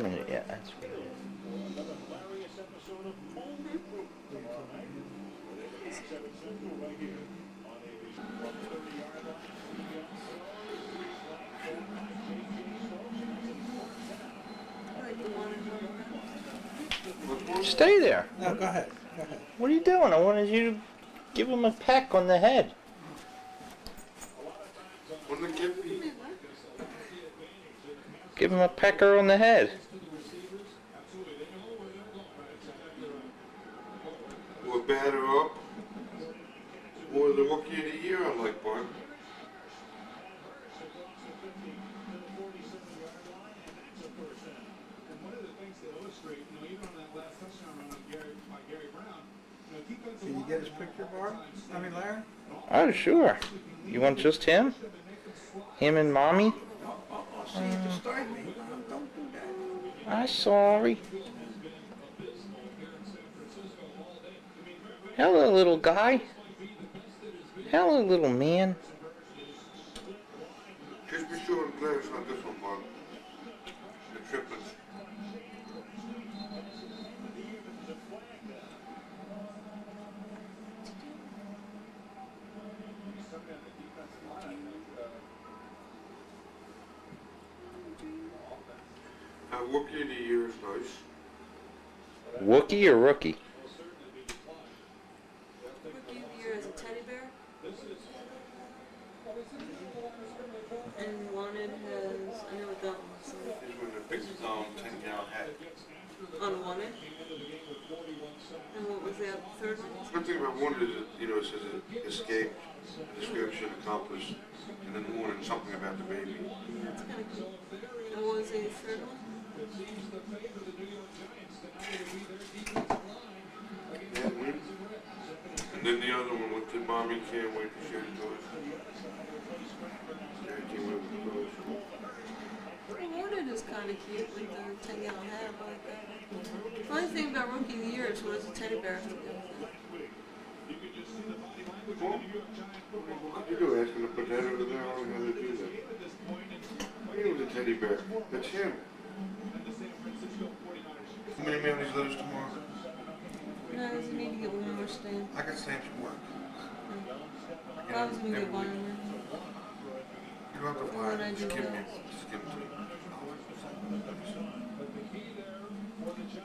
Yeah, that's weird. Stay there. No, go ahead. Go ahead. What are you doing? I wanted you to give him a peck on the head. Give him a pecker on the head. Or batter up. Or the Rookie of the Year, I like Bart. Can you get his picture, Barb? I mean, Larry? Oh, sure. You want just him? Him and Mommy? See, you disturb me. Don't do that. I'm sorry. Hello, little guy. Hello, little man. Just be sure and glad it's not this one, Bart. The triplets. Rookie of the Year is nice. Wookie or rookie? Rookie of the Year is a teddy bear. And Wanted has, I know what that one looks like. He's wearing a big 10-gallon hat. Unwanted. And what was that third one? The good thing about Wanted is that, it says escape, description, accomplished, and then Wanted something about the baby. That's kind of cool. And what was the third one? And then the other one with the Mommy Can't Wait to Share the Toys. Daddy Can't Wait with the toys. Wanted is kind of cute with the 10-gallon hat like that. The only thing about Rookie of the Year is what does a teddy bear have to do with it? Well, what could you do? Ask him to put that over there? I don't know how to do that. He was a teddy bear. That's him. How many mail these letters tomorrow? No, does he need to get one more stamp? I got stamps at work. I was going to get one more. You don't have to Well, buy then I it. Just do give me. those. Just give them to me.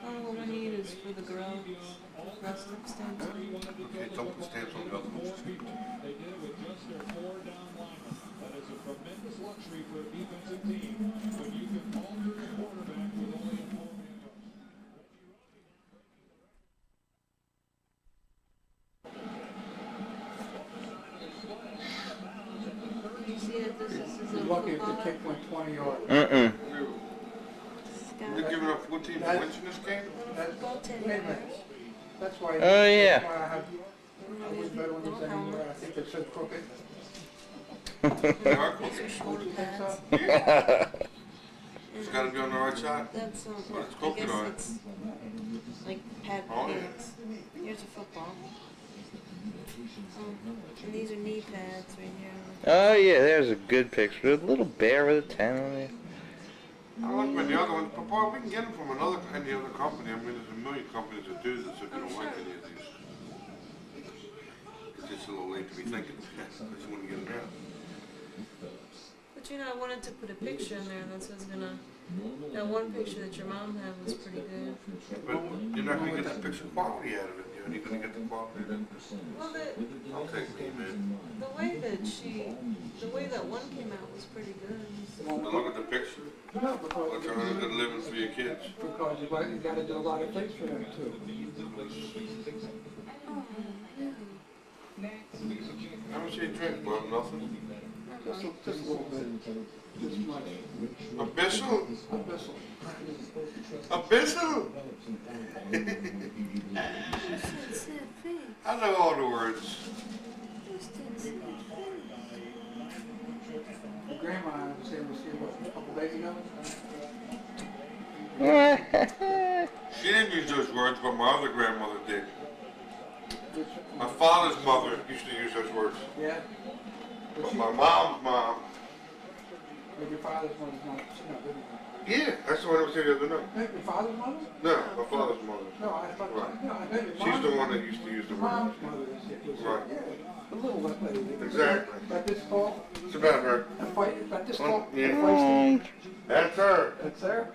All what I need is for the girls. The rest of the stamps. Okay, don't put stamps on the other ones. Just give them to me. Did you see that this is You're a lucky if football the kick went 20 yards. Mm-mm. They're giving up 14 points in this game? Wait a minute. That's why. Oh, yeah. That's why I wouldn't bet on these anymore. I think they're so crooked. They are close. shoulder pads. Yeah. It's got to be on the right side. That's Well, it's I guess coconut. it's like pad Oh, yeah. pads. Here's a football. And these are knee pads right here. Oh, yeah, there's a good picture. A little bear with a 10 on it. I like the other ones, but boy, we can get them from any other company. I mean, there's a million companies that do this if you don't like any of these. It's just a little late to be thinking. I just wouldn't get them out. But I wanted to put a picture in there that's what's gonna. That one picture that your mom had was pretty good. But you're not going to get the picture quality out of it. You're only going to get the quality of it. Well, I'll take me, man. the way that one came out was pretty good. But look at the picture. No, because Look at how they're living for your kids. because you got to do a lot of things for them too. How much you drink, Bob? Nothing? Just a little bit. This much. A bissel? A whistle. A bissel? I know all the words. The grandma I was able to see a couple days ago. She didn't use those words, but my other grandmother did. Which, My father's mother used to use those words. yeah. But my mom's mom, But your father's mother's not, she's not living with Yeah, that's the one that was here the other night. you. Your father's mother? No, my father's mother. No, I thought, Right. no, I know your She's the mom. one that used to use the Your word. mom's mother is here. Right. Yeah, the little wet lady. Exactly. That this tall, It's about her. and fight, that this Well, tall, yeah. and feisty. That's her. That's her?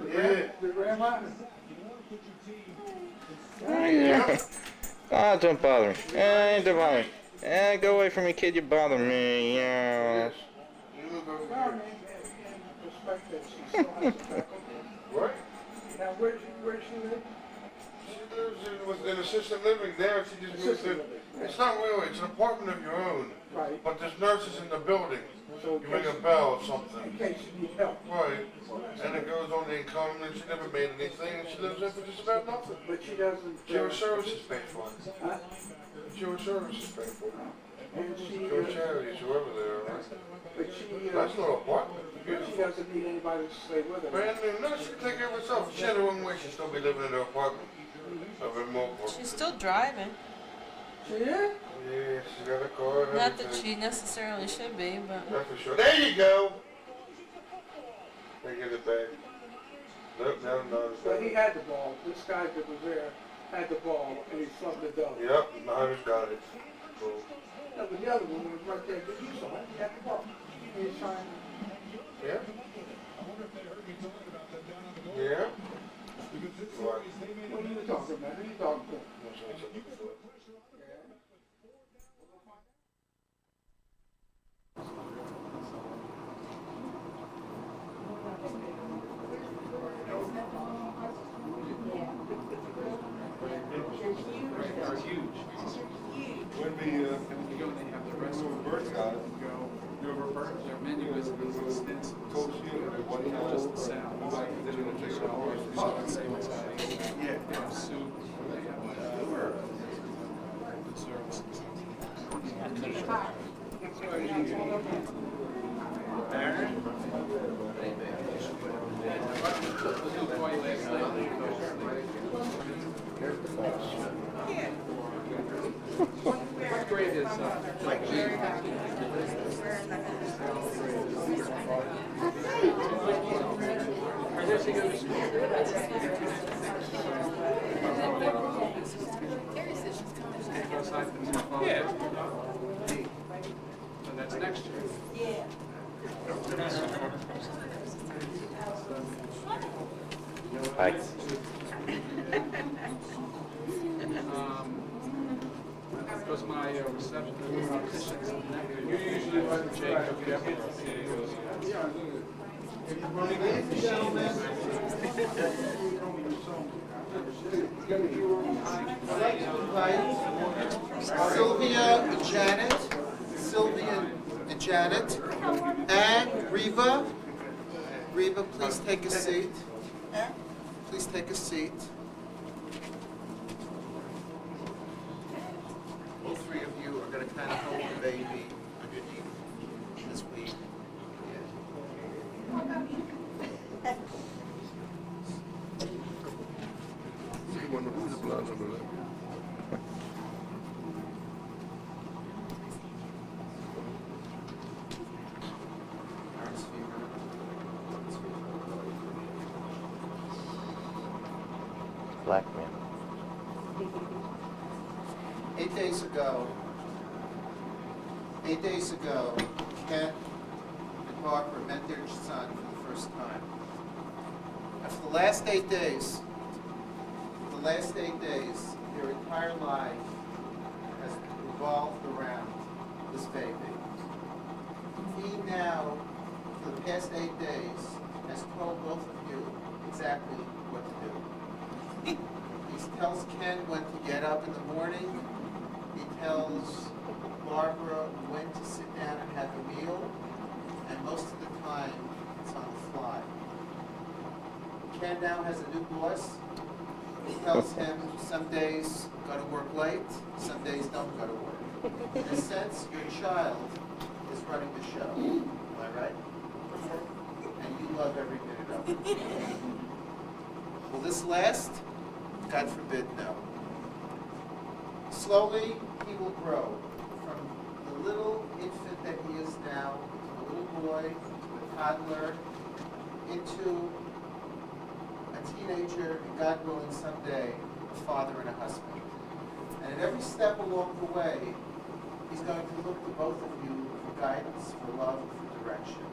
Yeah. The grandma? Yeah. Ah, don't bother me. Don't bother me. Go away from me, kid. You bother me. Yeah. Yes. You look over Well, I here. mean, respect that she still has the freckles. What? Now, where does she live? She lives in assisted living there. She just moved Assisted in. living. It's not really. It's an apartment of your own. Right. But there's nurses in the building. So You ring a bell or in something. case you need help. Right. And it goes on the income, and she never made anything, and she lives there for just about nothing. But she doesn't. Jewish services paid for it. Huh? Jewish services paid for it. And she, Jewish charities, whoever they are. Right? but she, That's not an apartment. but she Beautiful. doesn't need anybody to stay with her. Brand new. No, she can take care of herself. If she had her own way, she'd still be living in her apartment. Of her mobile. She's still driving. She is? Yeah, she got a car and Not that everything. she necessarily should be, but That's for sure. There you go. They get it back. Nope, no. But he had the ball. This guy that was there had the ball, and he flubbed the dough. Yep, Myers got it. Cool. No, but the other one was right there. Did you saw it? He had the ball. He was trying. Yeah? Yeah? What? What are you talking about? Who are you talking to? Are huge. When we, And when you go and they have the restaurant, bird got it, you ever first? Their menu is extensive. told you that one Not time. just the sound. It's like they do the Yeah. They have soup, they have good services. We'll do quite late. What grade is I guess he goes to school. Yeah. So that's next year. Hi. Because my reception, you usually let Jacob get me. Ladies and gentlemen, I'd like to invite Sylvia and Janet, and Reva. Reva, please take a seat. Please take a seat. All three of you are going to kind of hold the baby underneath as we. Black man. 8 days ago, Ken and Barbara met their son for the first time. After the last 8 days, their entire life has revolved around this baby. He now, for the past 8 days, has told both of you exactly what to do. He tells Ken when to get up in the morning. He tells Barbara when to sit down and have a meal. And most of the time, it's on the fly. Ken now has a new boss. He tells him some days go to work late, some days don't go to work. In a sense, your child is running the show. Am I right? And you love every minute of it. Will this last? God forbid, no. Slowly, he will grow from the little infant that he is now, to a little boy, to a toddler into a teenager, and God willing someday, a father and a husband. And at every step along the way, he's going to look to both of you for guidance, for love, for direction.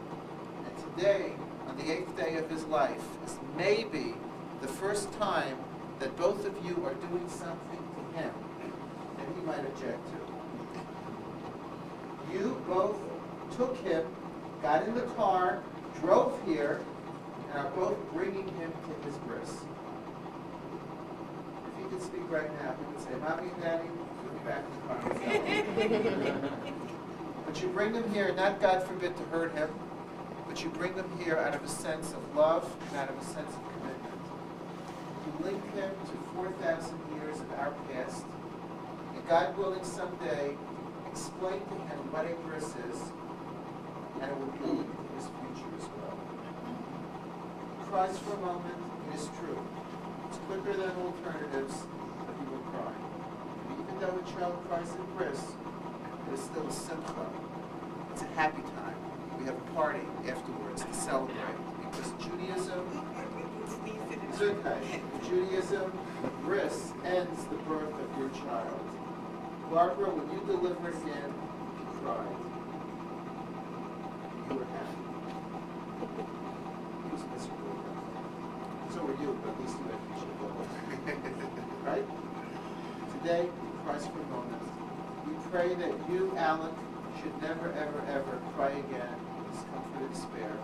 And today, on the 8th day of his life, is maybe the first time that both of you are doing something to him that he might object to. You both took him, got in the car, drove here, and are both bringing him to his bris. If he could speak right now, he would say, Mommy and Daddy, put me back in the car. But you bring him here, not God forbid to hurt him, but you bring him here out of a sense of love and out of a sense of commitment. You link him to 4,000 years of our past, and God willing someday, explain to him what a bris is, and it will be linked to his future as well. He cries for a moment, it is true. It's quicker than alternatives, but he will cry. And even though a child cries in bris, it is still a simcha. It's a happy time. We have a party afterwards to celebrate. Because Judaism, bris ends the birth of your child. Barbara, when you delivered him, you cried. You were happy. He was miserable. So were you, but at least you had to. Right? Today, Christ for a moment. We pray that you, Alan, should never, ever, ever cry again in discomfort and despair.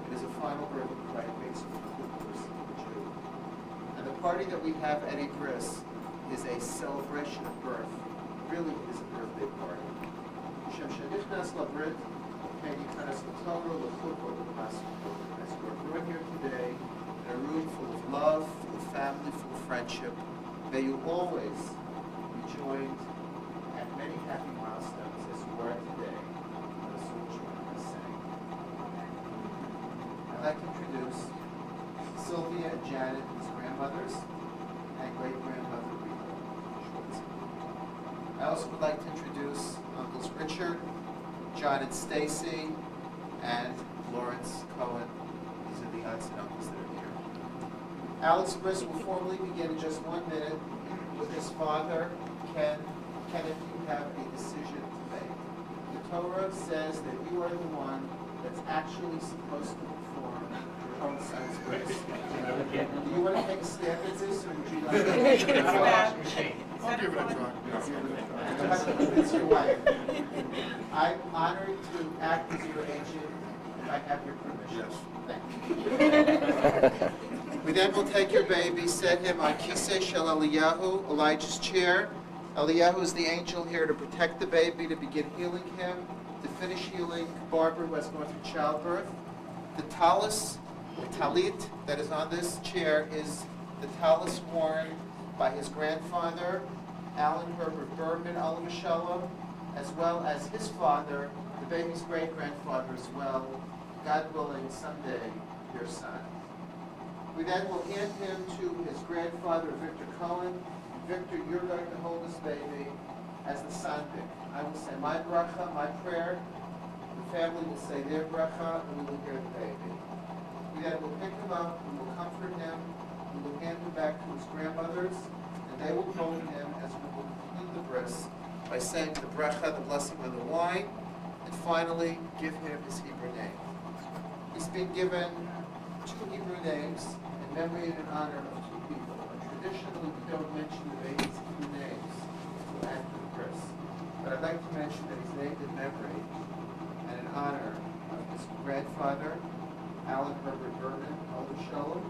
It is a final early cry. It makes you a good person, a Jew. And the party that we have at a bris is a celebration of birth. Really, it is a birthday party. Shem shenichnas labrit, and yikanas l'torah l'chuppah l'masuk. As we are brought here today in a room full of love, full of family, full of friendship, may you always be joined at many happy milestones as you are today. Let us all join us saying. I'd like to introduce Sylvia and Janet, his grandmothers, and great-grandmother Rita Schwartz. I also would like to introduce Uncles Richard, John and Stacy, and Lawrence Cohen. These are the aunts and uncles that are here. Alex Bris will formally begin in just 1 minute with his father, Ken. Kenneth, you have a decision to make. The Torah says that you are the one that's actually supposed to perform your own son's bris. Do you want to take a stab at this, or would you like to? I'll give it a try. You have to convince your wife. I'm honored to act as your agent if I have your permission. Yes. Thank you. We then will take your baby, set him on Kisei Shel Eliyahu, Elijah's chair. Eliyahu is the angel here to protect the baby, to begin healing him, to finish healing Barbara, who has gone through childbirth. The talis, or talit, that is on this chair is the talis worn by his grandfather, Alan Herbert Berman, Oliver Shalom, as well as his father, the baby's great-grandfather as well, God willing, someday, your son. We then will hand him to his grandfather, Victor Cohen. Victor, you're going to hold this baby as the sandik. I will say my bracha, my prayer. The family will say their bracha, and we will hear the baby. We then will pick him up, we will comfort him, we will hand him back to his grandmothers, and they will hold him as we will conclude the bris by saying the bracha, the blessing of the wine, and finally give him his Hebrew name. He's been given 2 Hebrew names in memory and in honor of 2 people. And traditionally, we don't mention the baby's Hebrew names until after the bris. But I'd like to mention that he's named in memory and in honor of his grandfather, Alan Herbert Berman, Oliver Shalom,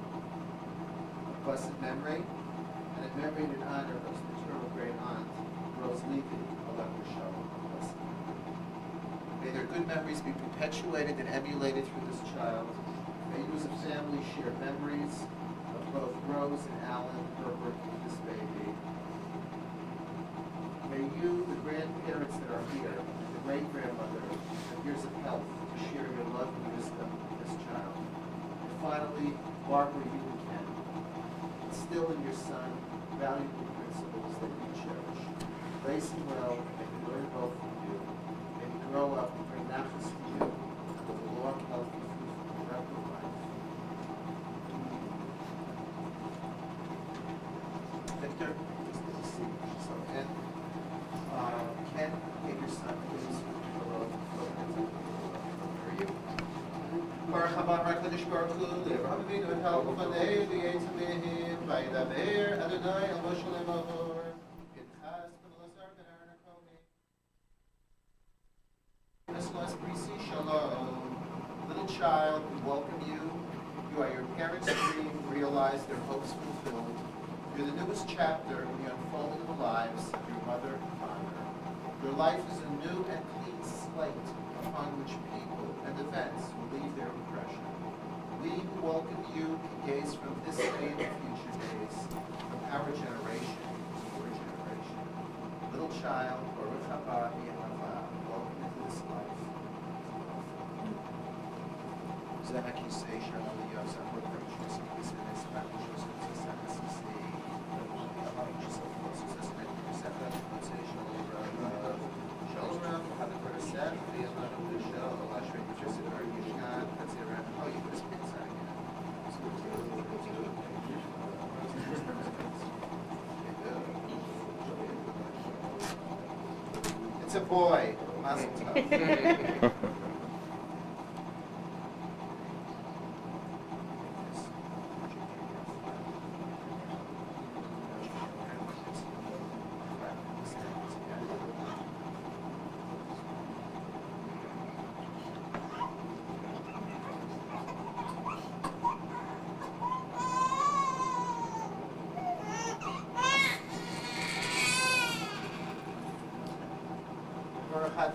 blessed memory, and in memory and in honor of his maternal great aunt, Rose Levy, Oliver Shalom, blessed memory. May their good memories be perpetuated and emulated through this child. May you as a family share memories of both Rose and Alan Herbert with this baby. May you, the grandparents that are here, and the great-grandmother, have years of health to share your love and wisdom with this child. And finally, Barbara, you and Ken, instill in your son valuable principles that you cherish. Raise him well, may he learn well from you. May he grow up and bring nachas to you, and with a long, healthy, fruitful Baruch haba HaKadosh Baruch Hu, Avraham Avinu et Hal Ufanei, V'yetz Lehim, Vayidaber Adonai El Moshe Lemor, Pinchas ben Elazar ben Aaron HaKohen. Bris Shalom. Little child, we welcome you. You are your parents' dream realized, their hopes fulfilled. You're the newest chapter in the unfolding of the lives of your mother and father. Your life is a new and clean slate upon which people and events will leave their impression. We who welcome you can gaze from this day to future days, from our generation to your generation. Little child, Baruch haba Yehavah, welcome into this life. Zach, you say, Shalom, Yosef, what precious is in this precious is in this sea. Shalom, have a good set. The amount of the show, last week, which is in our Yishkan, that's the around. Oh, you put his pizza again. It's a boy. Mazel tov.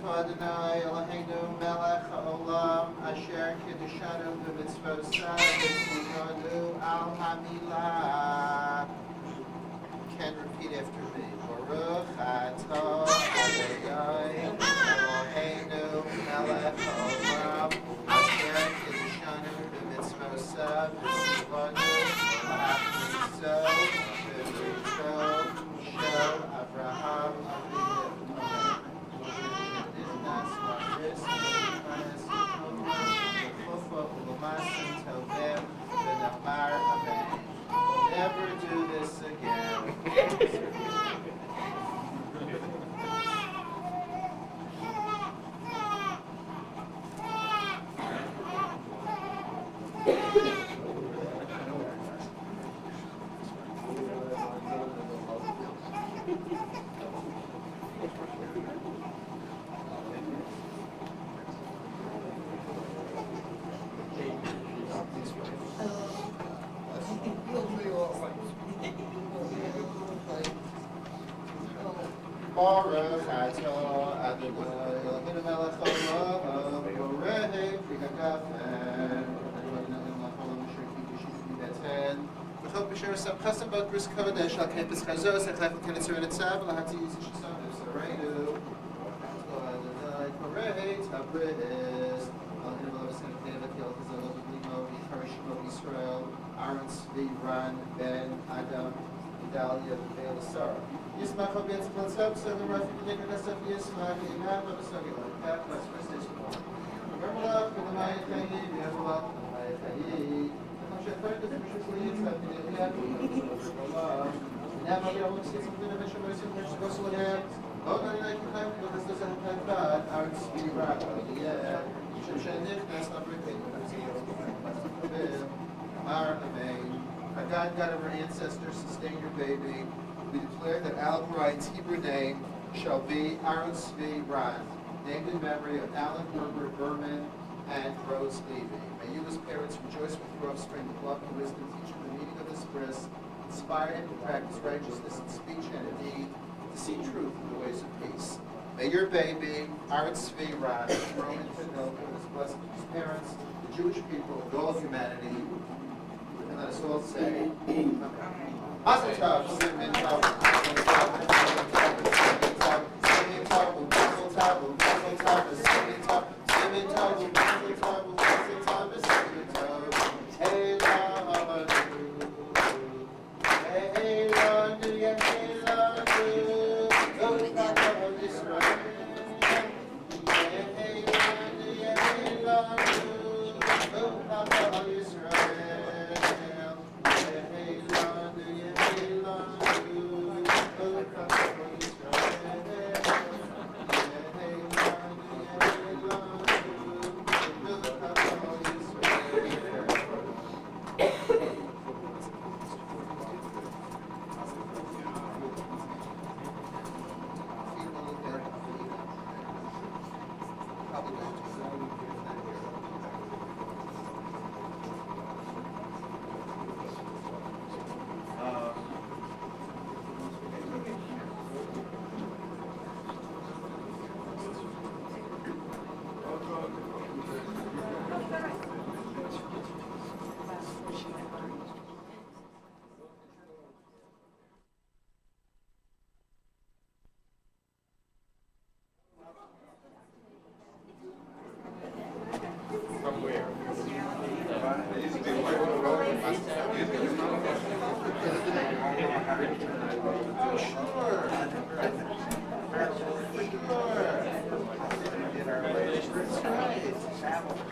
Adonai Eloheinu melech haolam asher kiddushanu b'mitzvosav v'tzivonu al hamilah. Can repeat after me. Baruch atah Adonai Eloheinu melech haolam asher kiddushanu b'mitzvosav v'tzivonu al hamilah. Shel Avraham Avinu. Never do this again. Baruch atah Adonai Eloheinu melech haolam borei pri hagafen v'chol b'sher samchasam b'ad Bris kodesh al kepes chazos echlech l'kenetzer enetzav l'hati yizish yisav sareinu Adonai borei tabris Eloheinu melech haolam v'kel chazalot v'limo v'yicharishimo Yisrael Aaron Tzvi Ran Ben Adam Idalia v'Veil Sarah. Yismach al b'yetz v'latzab, so the Rafi v'nekar nasaf Yismach, Yinam v'basog Yilon, Kaf, Kaf, Kaf, Vermelach, v'namayit chayim, v'yavolach, v'namayit chayim, v'cham she'achar d'fim she'kliyin, v'abdin yad, v'namayit V'nam al yavon s'yitzim v'dina v'shem v'yisim v'yisim v'yisim v'yisim Lo na'inai k'chayim v'yisim v'yisim v'yisim v'yisim Aaron Tzvi Ran, Aliyah, Shem she'nichnas l'abrekin, v'yisim Amar Amen. Our God of our ancestors, sustain your baby. We declare that Alan Wright's Hebrew name shall be Aaron Tzvi Ran, named in memory of Alan Herbert Berman and Rose Levy. May you as parents rejoice with your offspring with love and wisdom, teach them the meaning of this bris, inspire him to practice righteousness in speech and in deed, to see truth in the ways of peace. May your baby, Aaron Tzvi Ran, grow into milk and is blessed with his parents, the Jewish people, and all of humanity. And let us all say, Mazel tov, Simin tov, Simin tov, Simin tov, Simin tov, Mazel tov, Mazel tov, Simin tov, Simin tov, Mazel tov, Mazel tov, Simin tov. Hey Lord, hey Lord, yeah, hey Lord, oh God of Israel. Hey Lord, yeah, hey Lord, oh God of Israel. Hey Lord, yeah, hey Lord, oh God of Israel.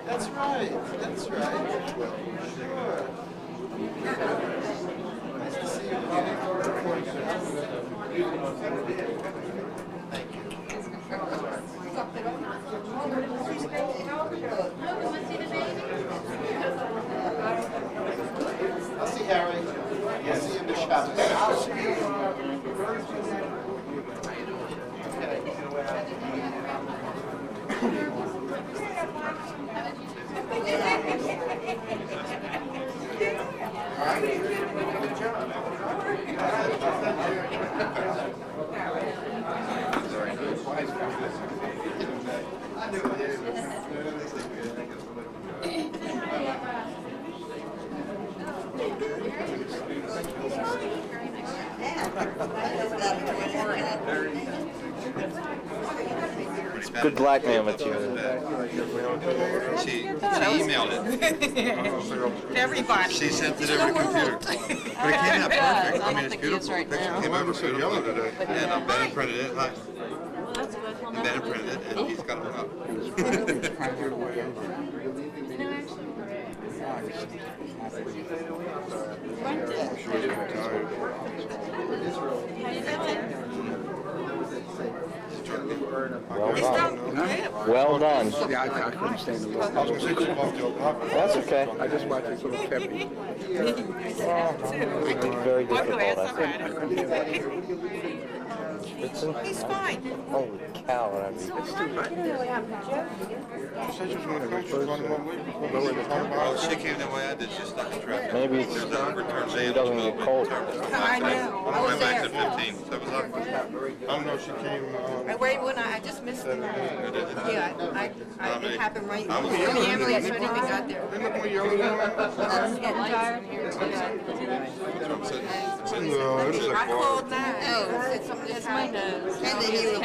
That's right. That's right. Sure. Nice to see you. Thank you. I'll see Harry. I'll see you in the shop. Good blackmail material. She emailed it. Everybody. She sent it to every computer. But it came out perfect. I mean, it's beautiful. right Picture now. came out so beautiful. yellow today. And Ben printed it. Hi. Well, that's good. Well, And Ben printed it, and he's got it up. Well done. Well done. Yeah, I couldn't stand the I look. was gonna say chip off the old pop. That's okay. I just watched this little Kepi. Very difficult, I think. He's fine. Holy cow, what I mean. She said she was gonna come, she was on one week before we were talking Well, about. she came the way I did. She's stuck in traffic. Maybe it's, There's an overturned it van. doesn't get cold. I know. I was Went back to there. 15. So it was up. I don't know, she came, Wait, when I just missed it. Yeah, it happened right. I was The ambulance, I didn't even got there. they look more yellow than I was getting tired. No, it was I like called now. Said something It's my nose. And then he was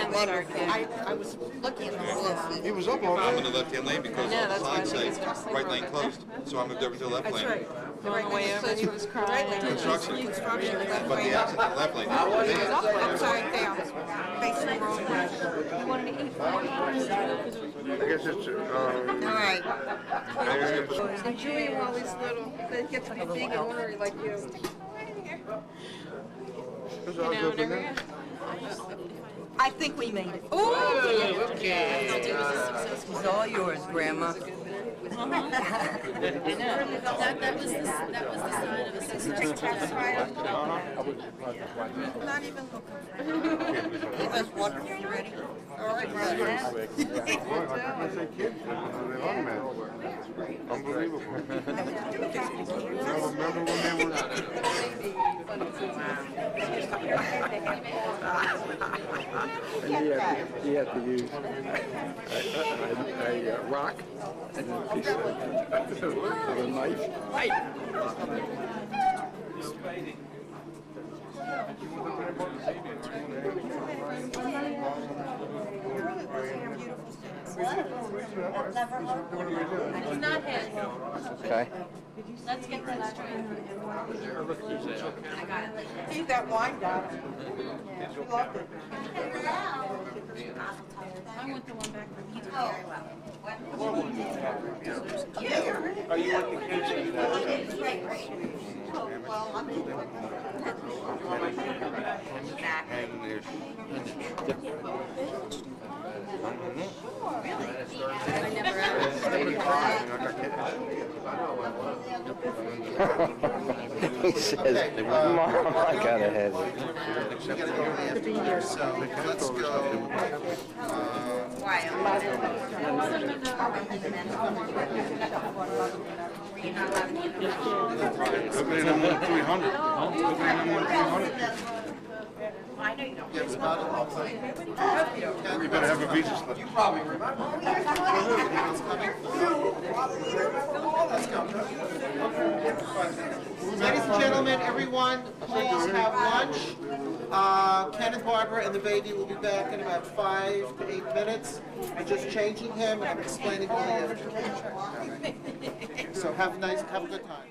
I was looking at the he was up all I'm night. in the left-hand lane because Yeah, the that's why I signs think say it's gonna sleep right lane over. closed. So I moved over to the left That's lane. right. On the way over, he was crying. Construction. Construction, the left But the lane. exit in the left lane. Upside down, facing the wrong way. I guess it's, All right. And Julie, all these little, they get to be big and ornery like you. it's all good for me. I think we made it. It's all yours, Grandma. That was the sign of a success. Not even looking. It was wonderful. You ready? All right, Boy, like I say kids, they're automatic. Unbelievable. I remember when they were. He had to use a rock and then a piece of a knife. It's not his. Okay. Let's get to that train. I got it. He's that wine guy. She loved it. I want the one back from you. Are you with the kids? Well, I'm He says, Mom, I got a headache. We gotta go after here, so let's go. Opening them on 300. Opening them on 300. Yeah, it's not a long time. You better have a visa slip. It's coming. Let's go. Ladies and gentlemen, everyone, please have lunch. Ken and Barbara and the baby will be back in about 5 to 8 minutes. I'm just changing him and I'm explaining all the after. So have a good time.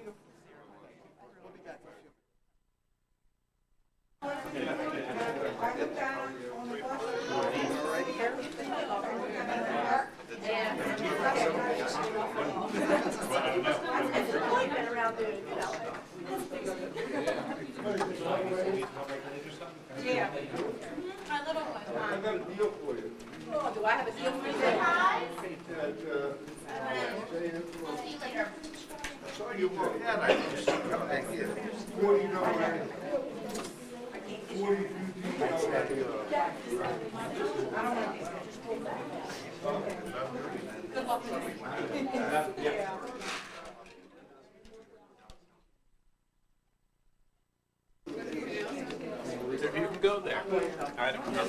Yeah. My little one. I got a deal for you. Oh, do I have a deal for you? See you later. So you walk out, I just come back here. $40. Good luck. You can go there. I don't know.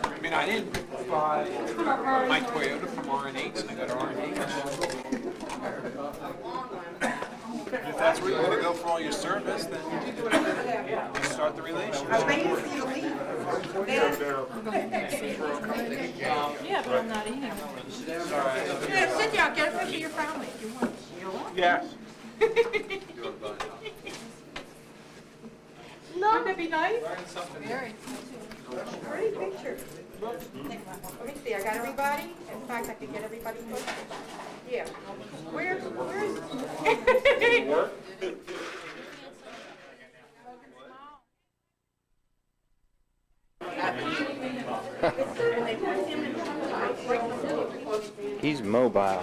I mean, I didn't buy my Toyota from R&H, and I got R&H. If that's where you're going to go for all your service, then you start the relationship. Yeah, but I'm not eating. Yeah, sit down, get a picture of your family if you want. You want? Yes. No. Wouldn't that be nice? Very. Pretty picture. Let me see, I got everybody. In fact, I could get everybody put. Yeah. Where is it? He's mobile.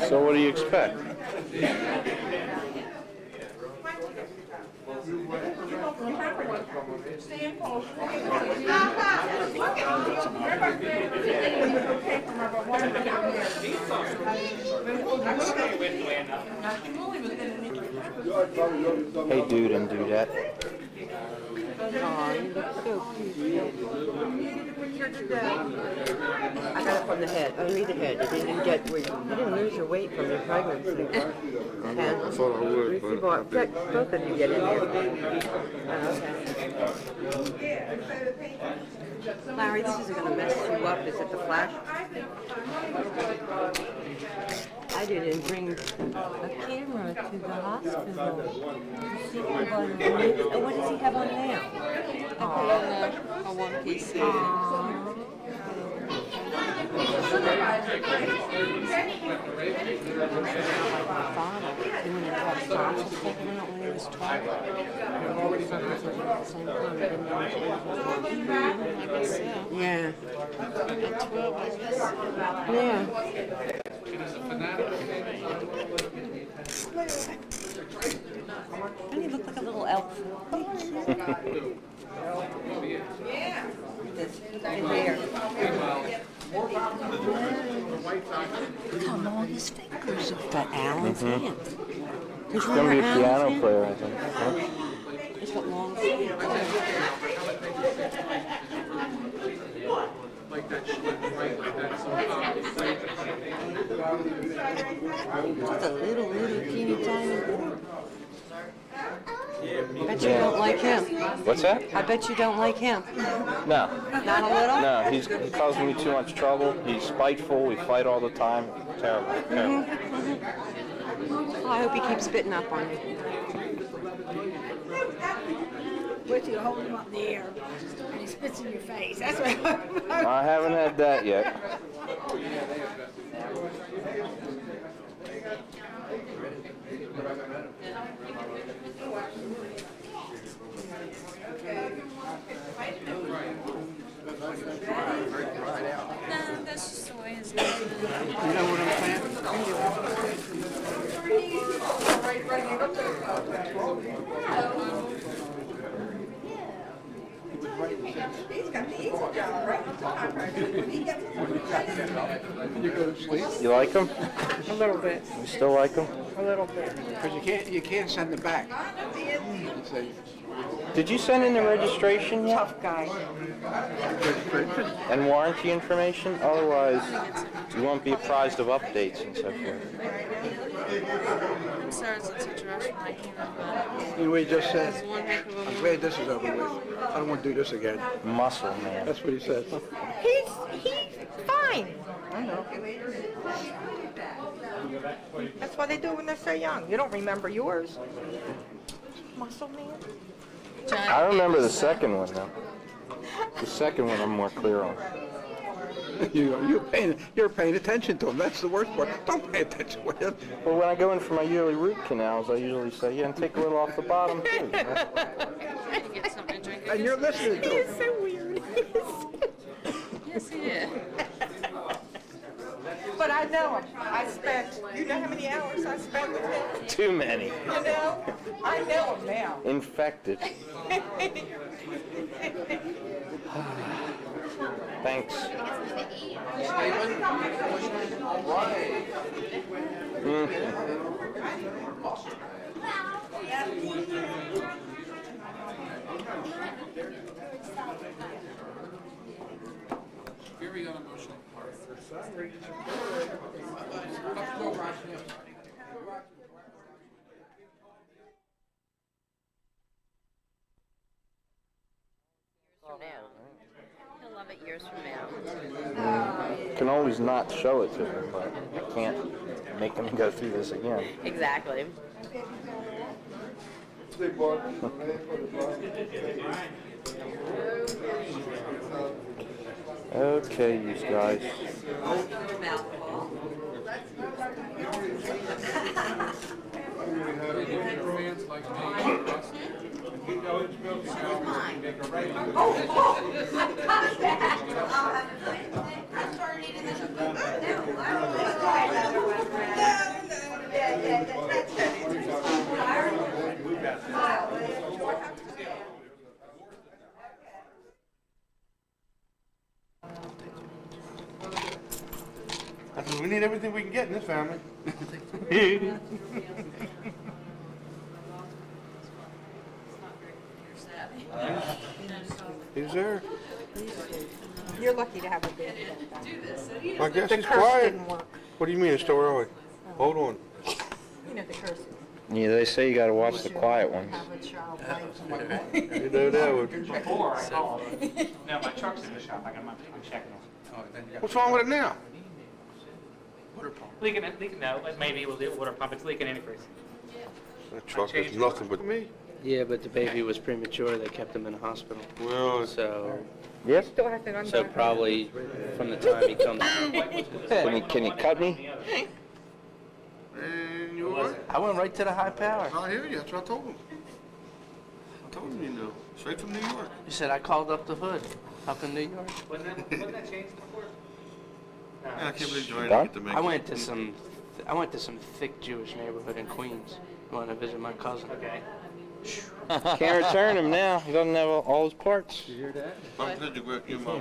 So what do you expect? Hey dude and dudette. Aw, you look so cute. I got it from the head, only the head. You didn't lose your weight from your pregnancy. I thought I would, but Both of you get in there. Larry, this isn't going to mess you up. Is it the flash? I didn't bring a camera to the hospital. What does he have on now? I put on a one-piece suit. Yeah. At 12, I guess. Yeah. Doesn't he look like a little elf? Yeah. His hair. Look how long his fingers are. Got Alan's hand. He's gonna be a piano player, I think. Huh? He's got long fingers. Like that shit, right? Like that. Just a little teeny tiny. I bet you don't like him. What's that? I bet you don't like him. No. Not a little? No, he causes me too much trouble. He's spiteful. We fight all the time. Terrible. Terrible. Oh, I hope he keeps spitting up on you. Wait till you hold him up in the air and he spits in your face. That's what I haven't had that yet. Nah, that's just the way his name is. You know what I'm saying? You go to sleep? You like him? A little bit. You still like him? A little bit. Because you can't send it back. You say, Did you send in the registration yet? Tough guy. And warranty information? Otherwise, you won't be apprised of updates and so forth. I'm sorry it's in such a rush when I came up, but You know what he just said? it's one heck of a I'm move. glad this is over with. I don't want to do this again. Muscle man. That's what he said. He's fine. I know. That's why they do when they're so young. You don't remember yours. Muscle man. I remember the second one though. The second one I'm more clear on. You're paying attention to him. That's the worst part. Don't pay attention to him. Well, when I go in for my yearly root canals, I usually say, yeah, and take a little off the bottom too. You know? Get something to drink. And you're listening to him. He's so weird. Yes, he is. But I know him. You know how many hours I spent with him? Too many. You know? I know him now. Infected. Thanks. Very unemotional part. He'll love it years from now. Can always not show it to him, but I can't make him go through this again. Exactly. Okay, you guys. Fans like me. I said, we need everything we can get in this family. He's there. You're lucky to have a baby. I guess The he's curse quiet. didn't work. What do you mean it's still early? Hold on. You know the curse. Yeah, they say you gotta watch the quiet ones. Have a child like You know that would. Before I called. No, my truck's in the shop. I'm checking it. What's wrong with it now? Leaking, no, maybe it was the water pump. It's leaking anyways. That truck is nothing but me. Yeah, but the baby was premature. They kept him in the hospital. Well, So, Yep. Still have to so probably from the time he comes. Can you cut me? and you all right? I went right to the high power. I hear you. That's what I told him. I told him you knew. Straight from New York. You said I called up the hood. Up in New York. Wasn't that changed before? Yeah, I can't believe Joanne Done? didn't get to make I it. went to some thick Jewish neighborhood in Queens. I went to visit my cousin. Okay. Can't return him now. He doesn't have all his parts. I'm glad you got your mom.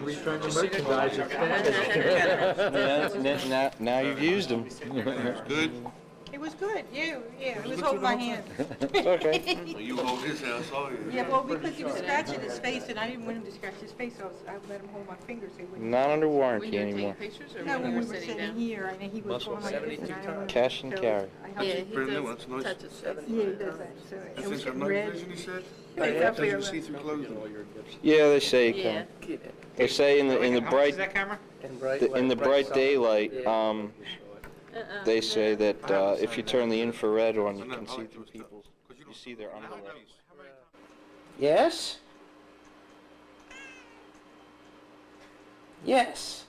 Yeah, now you've used him. Good. It was good. Yeah, he was holding my hand. It's okay. Well, you hold his hand, I saw you. Yeah, well, because he was scratching his face, and I didn't want him to scratch his face, so I let him hold my fingers. So he wouldn't. Not under When warranty you were taking anymore. pictures or No, when when you we were were sitting sitting down? here, and he was going like this, and I didn't want him Cash and to- carry. I helped Yeah, him. he Pretty new, does that's nice. touch his face. Yeah, he does that. So it This was is your getting night red. vision, he said? It's up there. See through clothing. Yeah, they say you Yeah. can. They say in the How much is bright that camera? in the bright daylight, they say that if you turn the infrared on, you can see through people's. You see their underlip. Yes? Yes.